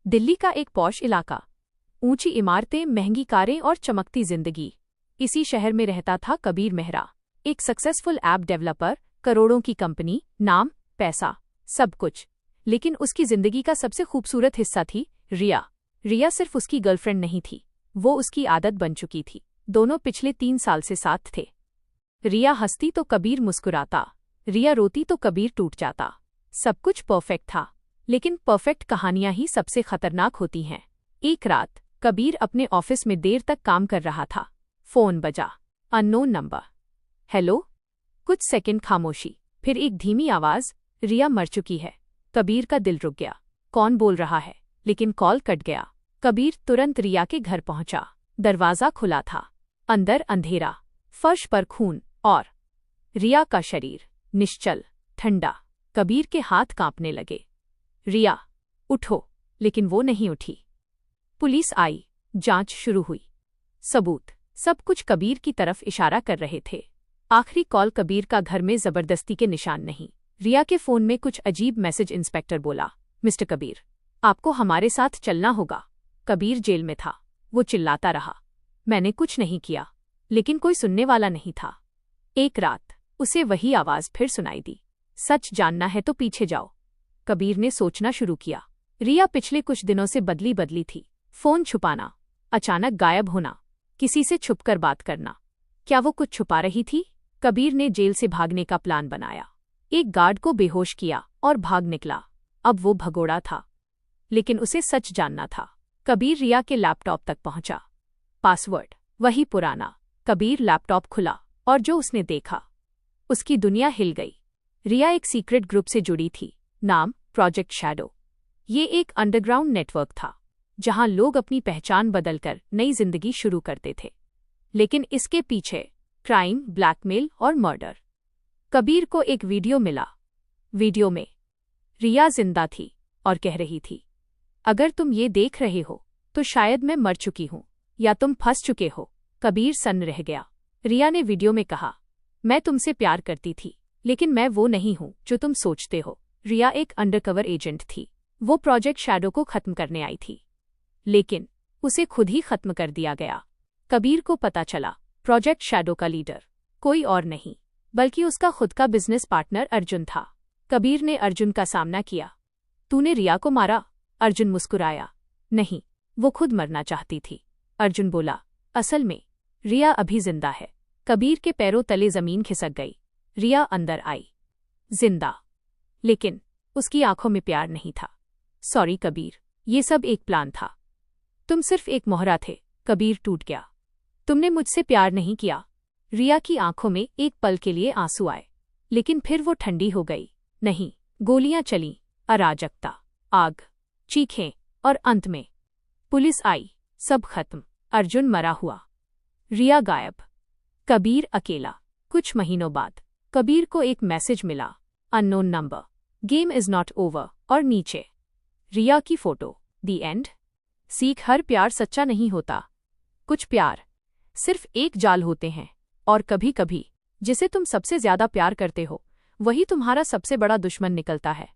दिल्ली का एक पॉश इलाका, ऊंची इमारतें, महंगी कारें और चमकती जिंदगी। इसी शहर में रहता था कबीर मेहरा, एक सक्सेसफुल ऐप डेवलपर, करोड़ों की कंपनी, नाम, पैसा, सब कुछ। लेकिन उसकी जिंदगी का सबसे खूबसूरत हिस्सा थी रिया। रिया सिर्फ उसकी गर्लफ्रेंड नहीं थी, वो उसकी आदत बन चुकी थी। दोनों पिछले 3 साल से साथ थे। रिया हंसती तो कबीर मुस्कुराता, रिया रोती तो कबीर टूट जाता। सब कुछ परफेक्ट था, लेकिन परफेक्ट कहानियां ही सबसे खतरनाक होती हैं। एक रात कबीर अपने ऑफिस में देर तक काम कर रहा था। फोन बजा, अननोन नंबर। हेलो। कुछ सेकंड खामोशी, फिर एक धीमी आवाज, रिया मर चुकी है। कबीर का दिल रुक गया। कौन बोल रहा है? लेकिन कॉल कट गया। कबीर तुरंत रिया के घर पहुंचा। दरवाजा खुला था, अंदर अंधेरा, फर्श पर खून और रिया का शरीर निश्चल, ठंडा। कबीर के हाथ कांपने लगे। रिया, उठो। लेकिन वो नहीं उठी। पुलिस आई, जांच शुरू हुई। सबूत, सब कुछ कबीर की तरफ इशारा कर रहे थे। आखिरी कॉल कबीर का घर में जबरदस्ती के निशान नहीं। रिया के फोन में कुछ अजीब मैसेज। इंस्पेक्टर बोला, मिस्टर कबीर, आपको हमारे साथ चलना होगा। कबीर जेल में था। वो चिल्लाता रहा, मैंने कुछ नहीं किया। लेकिन कोई सुनने वाला नहीं था। एक रात उसे वही आवाज फिर सुनाई दी, सच जानना है तो पीछे जाओ। कबीर ने सोचना शुरू किया। रिया पिछले कुछ दिनों से बदली बदली थी। फोन छुपाना, अचानक गायब होना, किसी से छुपकर बात करना। क्या वो कुछ छुपा रही थी? कबीर ने जेल से भागने का प्लान बनाया। एक गार्ड को बेहोश किया और भाग निकला। अब वो भगोड़ा था, लेकिन उसे सच जानना था। कबीर रिया के लैपटॉप तक पहुंचा। पासवर्ड वही पुराना। कबीर लैपटॉप खुला और जो उसने देखा, उसकी दुनिया हिल गई। रिया एक सीक्रेट ग्रुप से जुड़ी थी, नाम प्रोजेक्ट शैडो। ये एक अंडरग्राउंड नेटवर्क था, जहां लोग अपनी पहचान बदलकर नई जिंदगी शुरू करते थे। लेकिन इसके पीछे क्राइम, ब्लैकमेल और मर्डर। कबीर को एक वीडियो मिला। वीडियो में रिया जिंदा थी और कह रही थी, अगर तुम ये देख रहे हो तो शायद मैं मर चुकी हूं या तुम फंस चुके हो। कबीर सन्न रह गया। रिया ने वीडियो में कहा, मैं तुमसे प्यार करती थी, लेकिन मैं वो नहीं हूं जो तुम सोचते हो। रिया एक अंडरकवर एजेंट थी। वो प्रोजेक्ट शैडो को खत्म करने आई थी, लेकिन उसे खुद ही खत्म कर दिया गया। कबीर को पता चला, प्रोजेक्ट शैडो का लीडर कोई और नहीं, बल्कि उसका खुद का बिजनेस पार्टनर अर्जुन था। कबीर ने अर्जुन का सामना किया। तूने रिया को मारा? अर्जुन मुस्कुराया, नहीं, वो खुद मरना चाहती थी। अर्जुन बोला, असल में रिया अभी जिंदा है। कबीर के पैरों तले जमीन खिसक गई। रिया अंदर आई, जिंदा, लेकिन उसकी आंखों में प्यार नहीं था। सॉरी कबीर, ये सब एक प्लान था। तुम सिर्फ एक मोहरा थे। कबीर टूट गया। तुमने मुझसे प्यार नहीं किया। रिया की आंखों में एक पल के लिए आंसू आए, लेकिन फिर वो ठंडी हो गई। नहीं, गोलियां चलीं, अराजकता, आग, चीखें, और अंत में पुलिस आई। सब खत्म। अर्जुन मरा हुआ, रिया गायब, कबीर अकेला। कुछ महीनों बाद कबीर को एक मैसेज मिला, unknown number, game is not over, और नीचे रिया की फोटो। The and. सीख, हर प्यार सच्चा नहीं होता। कुछ प्यार सिर्फ एक जाल होते हैं, और कभी कभी जिसे तुम सबसे ज्यादा प्यार करते हो, वही तुम्हारा सबसे बड़ा दुश्मन निकलता है।